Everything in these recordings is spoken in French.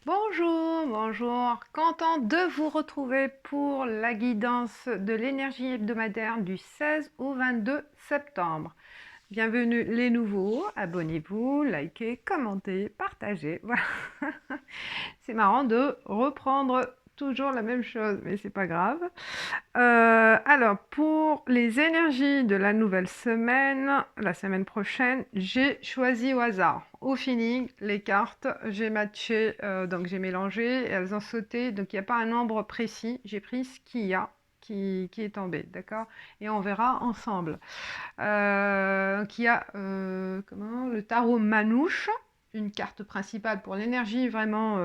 Bonjour, bonjour. Content de vous retrouver pour la guidance de l'énergie hebdomadaire du 16 au 22 septembre. Bienvenue les nouveaux, abonnez-vous, likez, commentez, partagez. Voilà. C'est marrant de reprendre toujours la même chose, mais c'est pas grave. Alors, pour les énergies de la nouvelle semaine, la semaine prochaine, j'ai choisi au hasard, au feeling, les cartes. J'ai matché, donc j'ai mélangé, elles ont sauté. Donc, il n'y a pas un nombre précis. J'ai pris ce qu'il y a, qui est tombé, d'accord? Et on verra ensemble. Donc, il y a le tarot Manouche, une carte principale pour l'énergie vraiment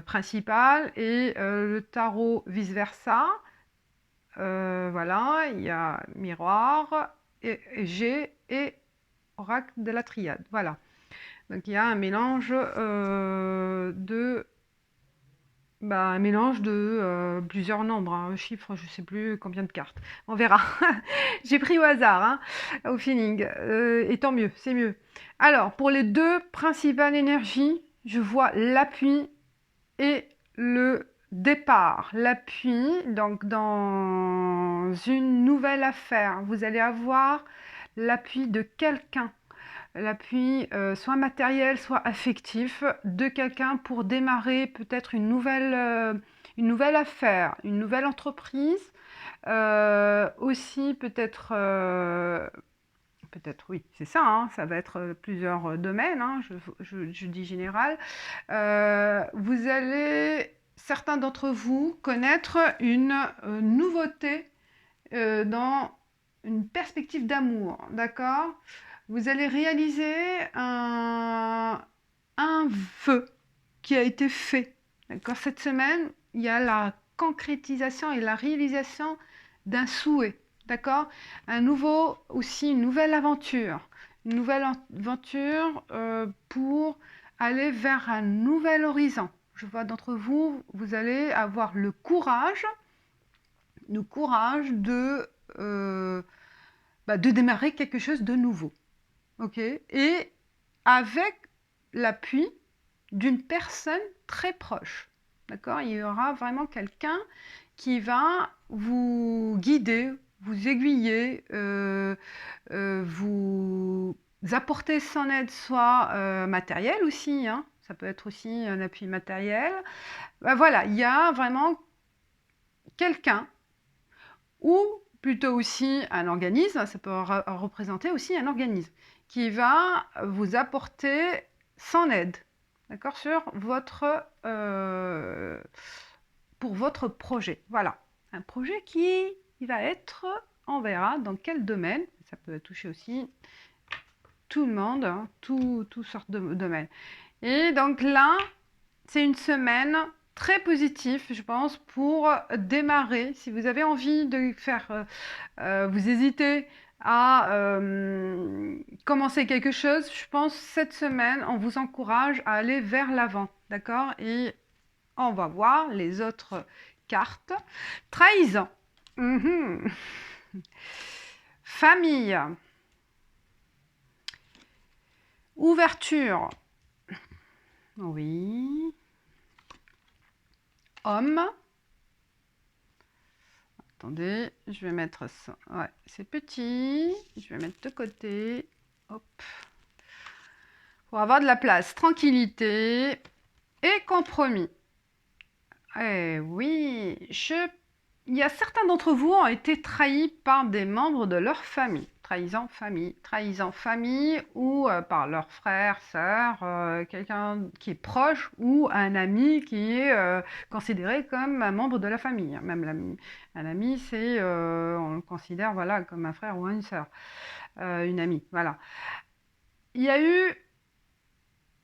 principale, et le tarot vice-versa. Voilà, il y a miroir, G et oracle de la triade. Voilà. Donc il y a un mélange de plusieurs nombres, hein, chiffres, je ne sais plus combien de cartes. On verra. J'ai pris au hasard, hein, au feeling. Et tant mieux, c'est mieux. Alors, pour les deux principales énergies, je vois l'appui et le départ. L'appui, donc dans une nouvelle affaire, vous allez avoir l'appui de quelqu'un. L'appui soit matériel, soit affectif, de quelqu'un pour démarrer peut-être une nouvelle affaire, une nouvelle entreprise. Aussi peut-être peut-être oui, c'est ça, hein, ça va être plusieurs domaines, hein, je dis général. Vous allez, certains d'entre vous, connaître une nouveauté dans une perspective d'amour, d'accord? Vous allez réaliser un vœu qui a été fait, d'accord? Cette semaine, il y a la concrétisation et la réalisation d'un souhait, d'accord? Une nouvelle aventure. Une nouvelle aventure pour aller vers un nouvel horizon. Je vois d'entre vous, vous allez avoir le courage de démarrer quelque chose de nouveau. Ok? Et avec l'appui d'une personne très proche. D'accord? Il y aura vraiment quelqu'un qui va vous guider, vous aiguiller, vous apporter son aide, soit matérielle aussi, hein, ça peut être aussi un appui matériel. Ben voilà, il y a vraiment quelqu'un, ou plutôt aussi un organisme, ça peut représenter aussi un organisme, qui va vous apporter son aide, d'accord, pour votre projet. Voilà, un projet qui va être, on verra dans quel domaine, ça peut toucher aussi tout le monde, hein, toutes sortes de domaines. Et donc là, c'est une semaine très positive, je pense, pour démarrer. Si vous avez envie de faire, vous hésitez à commencer quelque chose, je pense cette semaine, on vous encourage à aller vers l'avant, d'accord? Et on va voir les autres cartes. Trahison. Mhm. Famille. Ouverture. Oui. Homme. Attendez, je vais mettre ça. Ouais, c'est petit. Je vais mettre de côté. Hop. Pour avoir de la place. Tranquillité et compromis. Eh oui, il y a certains d'entre vous ont été trahis par des membres de leur famille. Trahison famille ou par leurs frères, sœurs, quelqu'un qui est proche ou un ami qui est considéré comme un membre de la famille. Même un ami, on le considère voilà, comme un frère ou une sœur, une amie. Voilà. Il y a eu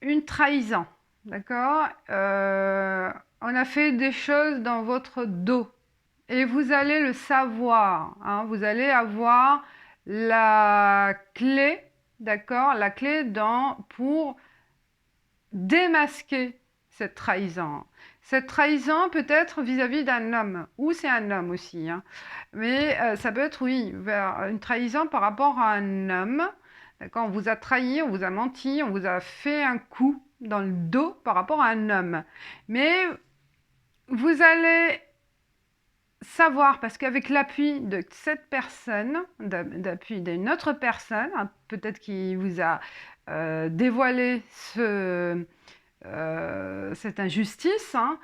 une trahison, d'accord? On a fait des choses dans votre dos et vous allez le savoir, hein, vous allez avoir la clé, d'accord? La clé pour démasquer cette trahison. Cette trahison peut être vis-à-vis d'un homme, ou c'est un homme aussi, hein. Mais ça peut être, oui, une trahison par rapport à un homme. D'accord, on vous a trahi, on vous a menti, on vous a fait un coup, dans le dos par rapport à un homme. Mais vous allez savoir, parce qu'avec l'appui de cette personne, d'appui d'une autre personne, hein, peut-être qui vous a dévoilé cette injustice, hein,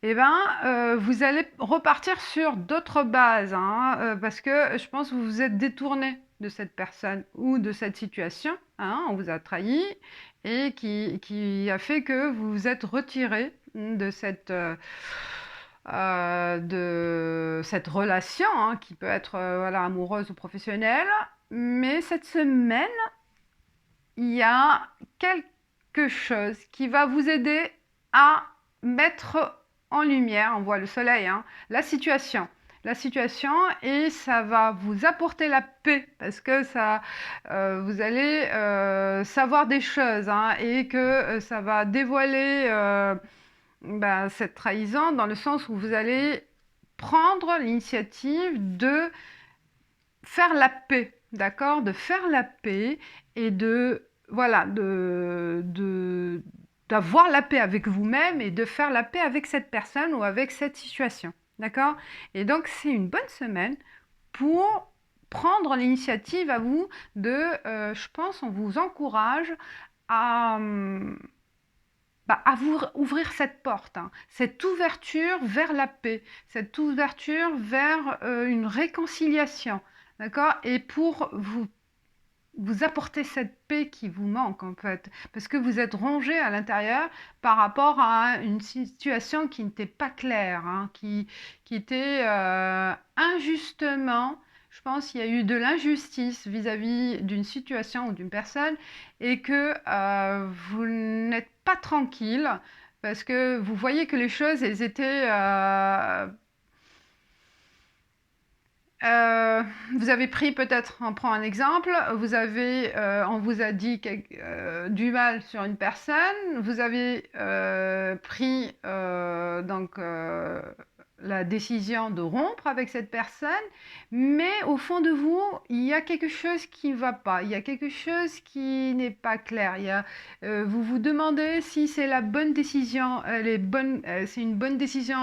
et vous allez repartir sur d'autres bases, hein, parce que je pense que vous vous êtes détourné de cette personne ou de cette situation, hein, on vous a trahi, et qui a fait que vous vous êtes retiré de cette relation, hein, qui peut être voilà, amoureuse ou professionnelle. Mais cette semaine, il y a quelque chose qui va vous aider à mettre en lumière, on voit le soleil, hein, la situation, et ça va vous apporter la paix, parce que ça, vous allez savoir des choses, hein, et que ça va dévoiler cette trahison, dans le sens où vous allez prendre l'initiative de faire la paix, d'accord, de faire la paix et de voilà, d'avoir la paix avec vous-même et de faire la paix avec cette personne ou avec cette situation, d'accord. Et donc c'est une bonne semaine pour prendre l'initiative à vous de, je pense, on vous encourage à vous ouvrir cette porte, hein, cette ouverture vers la paix, cette ouverture vers une réconciliation, d'accord. Et pour vous apporter cette paix qui vous manque, en fait, parce que vous êtes rongé à l'intérieur par rapport à une situation qui n'était pas claire, hein, qui était injustement, je pense qu'il y a eu de l'injustice vis-à-vis d'une situation ou d'une personne, et que vous n'êtes pas tranquille, parce que vous voyez que les choses, elles étaient... vous avez pris, peut-être, on prend un exemple, vous avez, on vous a dit du mal sur une personne, vous avez pris donc la décision de rompre avec cette personne, mais au fond de vous, il y a quelque chose qui ne va pas, il y a quelque chose qui n'est pas clair. Vous vous demandez si c'est la bonne décision, c'est une bonne décision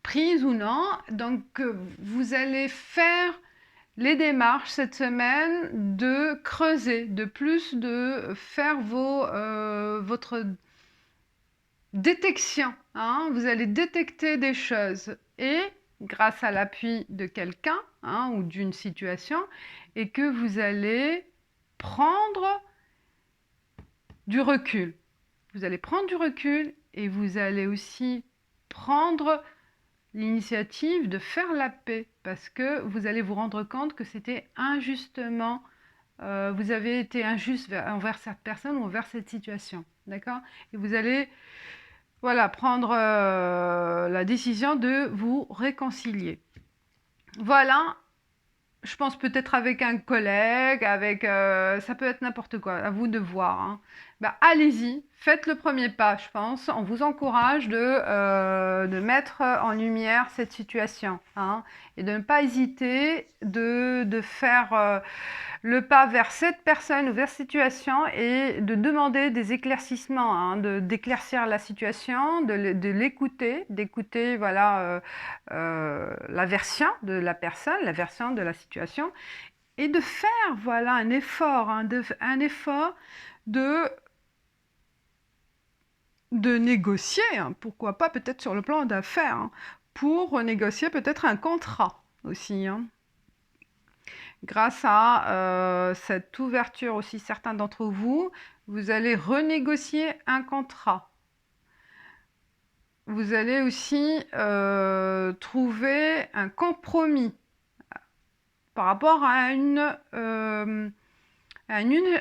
prise ou non. Donc vous allez faire les démarches cette semaine de creuser, de faire votre détection, hein. Vous allez détecter des choses, et grâce à l'appui de quelqu'un, hein, ou d'une situation, et que vous allez prendre du recul. Vous allez prendre du recul, et vous allez aussi prendre l'initiative de faire la paix, parce que vous allez vous rendre compte que c'était injustement, vous avez été injuste envers cette personne ou envers cette situation, d'accord. Et vous allez voilà, prendre la décision de vous réconcilier. Voilà, je pense peut-être avec un collègue, avec ça peut être n'importe quoi, à vous de voir, hein. Allez-y, faites le premier pas, je pense. On vous encourage de mettre en lumière cette situation, hein, et de ne pas hésiter de faire le pas vers cette personne ou vers cette situation, et de demander des éclaircissements, hein, d'éclaircir la situation, de l'écouter, d'écouter voilà, la version de la personne, la version de la situation, et de faire voilà, un effort, hein, un effort de négocier, hein, pourquoi pas peut-être sur le plan d'affaires, hein, pour négocier peut-être un contrat aussi, hein. Grâce à cette ouverture aussi, certains d'entre vous, vous allez renégocier un contrat. Vous allez aussi trouver un compromis par rapport à une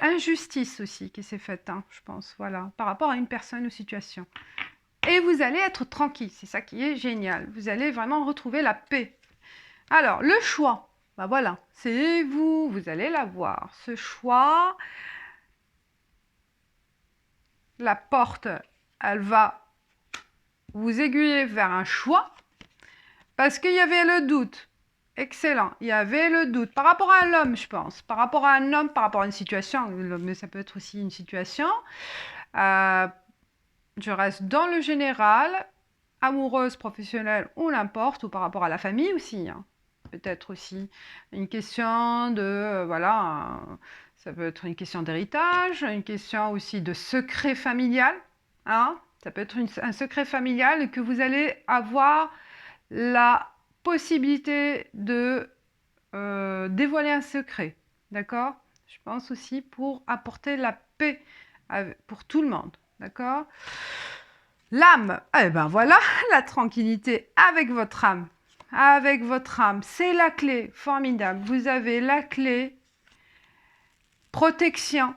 injustice aussi qui s'est faite, hein, je pense, voilà, par rapport à une personne ou situation. Et vous allez être tranquille, c'est ça qui est génial. Vous allez vraiment retrouver la paix. Alors, le choix, voilà, c'est vous allez l'avoir. Ce choix, la porte, elle va vous aiguiller vers un choix, parce qu'il y avait le doute. Excellent, il y avait le doute. Par rapport à l'homme, je pense. Par rapport à un homme, par rapport à une situation, mais ça peut être aussi une situation. Je reste dans le général, amoureuse, professionnelle ou n'importe, ou par rapport à la famille aussi, hein. Peut-être aussi une question de, voilà, ça peut être une question d'héritage, une question aussi de secret familial, hein. Ça peut être un secret familial que vous allez avoir la possibilité de dévoiler un secret, d'accord? Je pense aussi pour apporter la paix pour tout le monde, d'accord? L'âme, eh ben voilà, la tranquillité avec votre âme. Avec votre âme, c'est la clé, formidable. Vous avez la clé protection,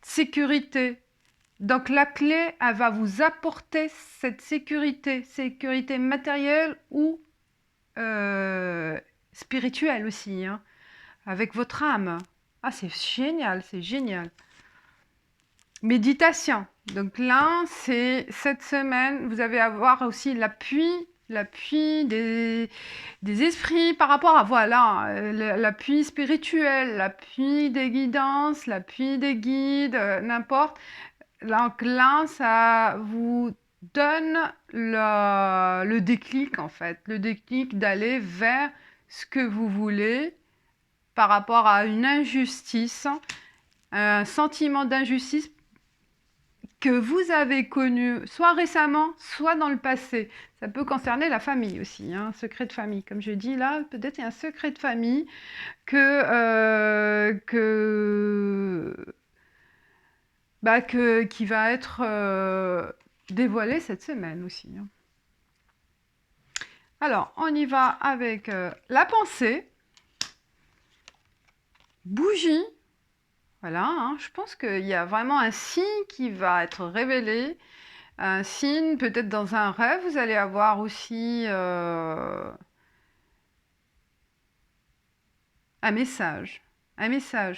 sécurité. Donc la clé, elle va vous apporter cette sécurité, sécurité matérielle ou spirituelle aussi, hein, avec votre âme. Ah, c'est génial, c'est génial. Méditation. Donc là, c'est cette semaine, vous allez avoir aussi l'appui des esprits par rapport à, voilà, l'appui spirituel, l'appui des guidances, l'appui des guides, n'importe. Donc là, ça vous donne le déclic, en fait, le déclic d'aller vers ce que vous voulez par rapport à une injustice, un sentiment d'injustice que vous avez connu soit récemment, soit dans le passé. Ça peut concerner la famille aussi, hein, un secret de famille. Comme je dis là, peut-être il y a un secret de famille qui va être dévoilé cette semaine aussi, hein. Alors, on y va avec la pensée. Bougie. Voilà, hein, je pense qu'il y a vraiment un signe qui va être révélé. Un signe, peut-être dans un rêve, vous allez avoir aussi un message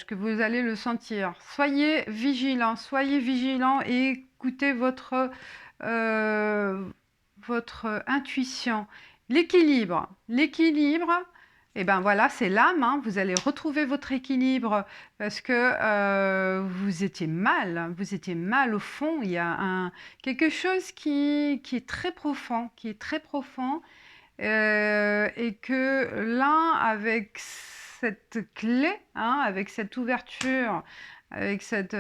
que vous allez le sentir. Soyez vigilant et écoutez votre intuition. L'équilibre, et ben voilà, c'est l'âme, hein. Vous allez retrouver votre équilibre parce que vous étiez mal au fond. Il y a quelque chose qui est très profond, et que là, avec cette clé, hein, avec cette ouverture, avec cette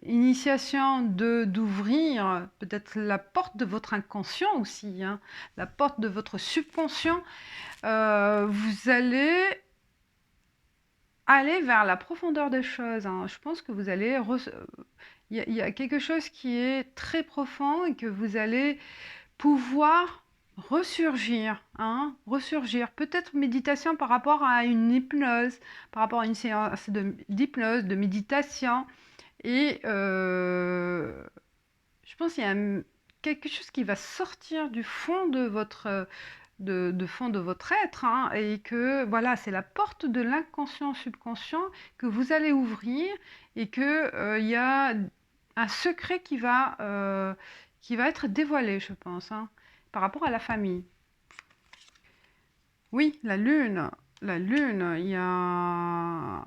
initiation d'ouvrir peut-être la porte de votre inconscient aussi, hein, la porte de votre subconscient, vous allez aller vers la profondeur des choses, hein. Je pense que vous allez... Il y a quelque chose qui est très profond et que vous allez pouvoir ressurgir, hein, ressurgir. Peut-être méditation par rapport à une hypnose, par rapport à une séance d'hypnose, de méditation. Et je pense qu'il y a quelque chose qui va sortir du fond de votre, fond de votre être, hein, et que voilà, c'est la porte de l'inconscient subconscient que vous allez ouvrir et que il y a un secret qui va être dévoilé, je pense, hein, par rapport à la famille. Oui, la lune, il y a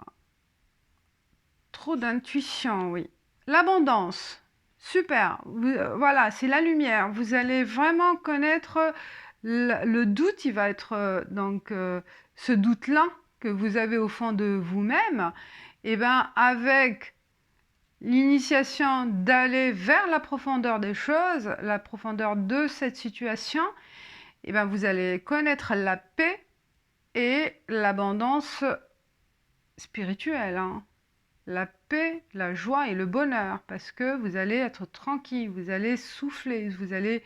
trop d'intuition, oui. L'abondance, super, voilà, c'est la lumière. Vous allez vraiment connaître le doute, il va être donc ce doute-là que vous avez au fond de vous-même, et bien avec l'initiation d'aller vers la profondeur des choses, la profondeur de cette situation, et bien vous allez connaître la paix et l'abondance spirituelle, hein. La paix, la joie et le bonheur, parce que vous allez être tranquille, vous allez souffler, vous allez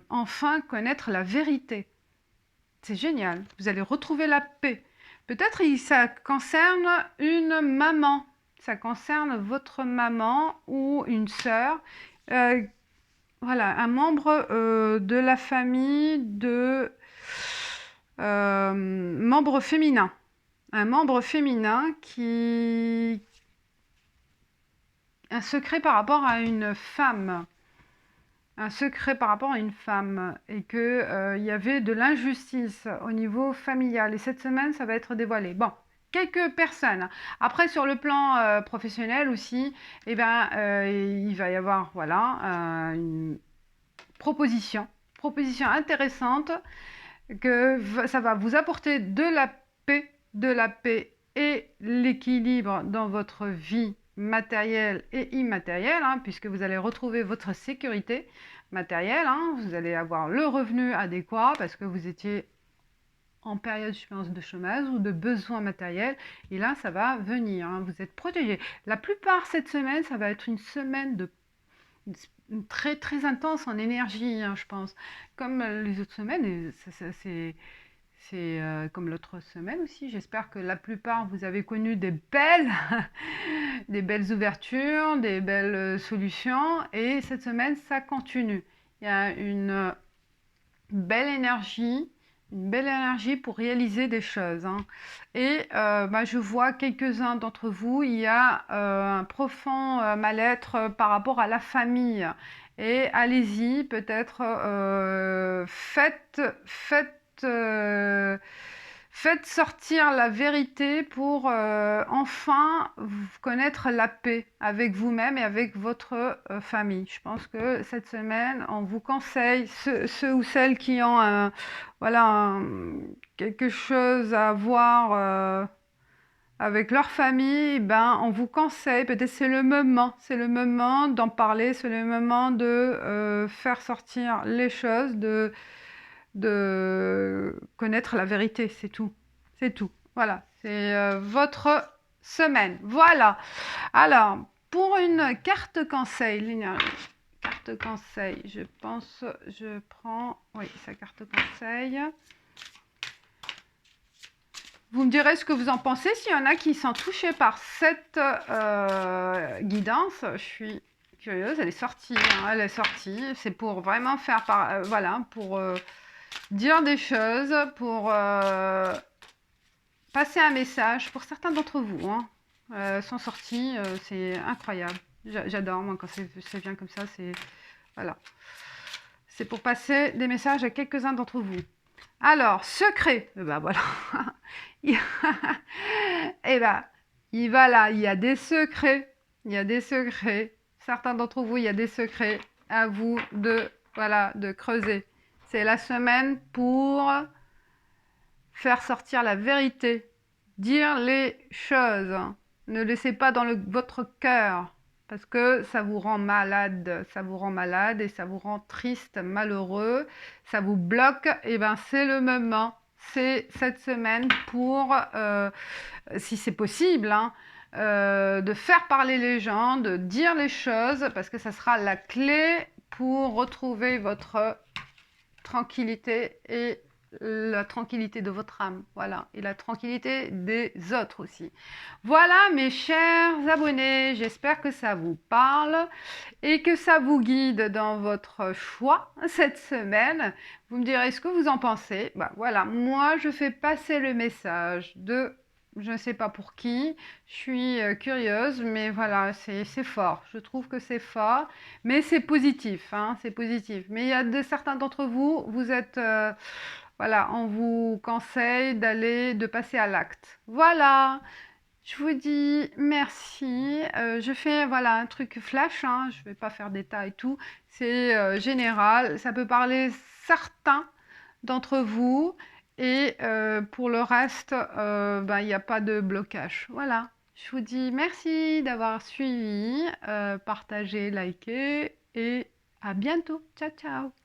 enfin connaître la vérité. C'est génial, vous allez retrouver la paix. Peut-être que ça concerne une maman, ça concerne votre maman ou une sœur, voilà, un membre de la famille membre féminin. Un membre féminin un secret par rapport à une femme. Un secret par rapport à une femme. Et qu'il y avait de l'injustice au niveau familial. Et cette semaine, ça va être dévoilé. Bon, quelques personnes. Après, sur le plan professionnel aussi, eh ben, il va y avoir voilà, une proposition intéressante que ça va vous apporter de la paix et l'équilibre dans votre vie matérielle et immatérielle, hein, puisque vous allez retrouver votre sécurité matérielle, hein, vous allez avoir le revenu adéquat parce que vous étiez en période, je pense, de chômage ou de besoin matériel, et là, ça va venir, hein, vous êtes protégé. La plupart, cette semaine, ça va être une semaine de très très intense en énergie, hein, je pense. Comme les autres semaines, et c'est comme l'autre semaine aussi. J'espère que la plupart, vous avez connu des belles, des belles ouvertures, des belles solutions. Et cette semaine, ça continue. Il y a une belle énergie pour réaliser des choses, hein. Et bah, je vois quelques-uns d'entre vous, il y a un profond mal-être par rapport à la famille. Et allez-y, peut-être faites sortir la vérité pour enfin connaître la paix avec vous-même et avec votre famille. Je pense que cette semaine, on vous conseille, ceux ou celles qui ont voilà, quelque chose à voir avec leur famille, ben, on vous conseille, peut-être c'est le moment d'en parler, c'est le moment de faire sortir les choses, de connaître la vérité, c'est tout. C'est tout. Voilà, c'est votre semaine. Voilà. Alors, pour une carte conseil, l'énergie. Carte conseil, je pense, je prends, oui, sa carte conseil. Vous me direz ce que vous en pensez. S'il y en a qui sont touchés par cette guidance, je suis curieuse. Elle est sortie, hein, elle est sortie. C'est pour vraiment faire voilà, pour dire des choses, pour passer un message. Pour certains d'entre vous, hein, sont sortis. C'est incroyable. J'adore, moi, quand c'est bien comme ça. C'est voilà. C'est pour passer des messages à quelques-uns d'entre vous. Alors, secret, ben voilà. Et ben, il va là, il y a des secrets. Il y a des secrets. Certains d'entre vous, il y a des secrets à vous de, voilà, de creuser. C'est la semaine pour faire sortir la vérité, dire les choses. Ne laissez pas dans votre cœur, parce que ça vous rend malade et ça vous rend triste, malheureux, ça vous bloque. Et ben c'est le moment, c'est cette semaine pour, si c'est possible, hein, de faire parler les gens, de dire les choses, parce que ça sera la clé pour retrouver votre tranquillité et la tranquillité de votre âme, voilà, et la tranquillité des autres aussi. Voilà mes chers abonnés, j'espère que ça vous parle et que ça vous guide dans votre choix cette semaine. Vous me direz ce que vous en pensez. Bah, voilà, moi je fais passer le message de je ne sais pas pour qui, je suis curieuse, mais voilà, c'est fort. Je trouve que c'est fort, mais c'est positif, hein, c'est positif. Mais il y a certains d'entre vous, vous êtes, voilà, on vous conseille de passer à l'acte. Voilà, je vous dis merci. Je fais, voilà, un truc flash, hein, je ne vais pas faire d'état et tout. C'est général, ça peut parler certains d'entre vous. Et pour le reste, ben, il n'y a pas de blocage. Voilà. Je vous dis merci d'avoir suivi, partagé, liké et à bientôt. Ciao, ciao.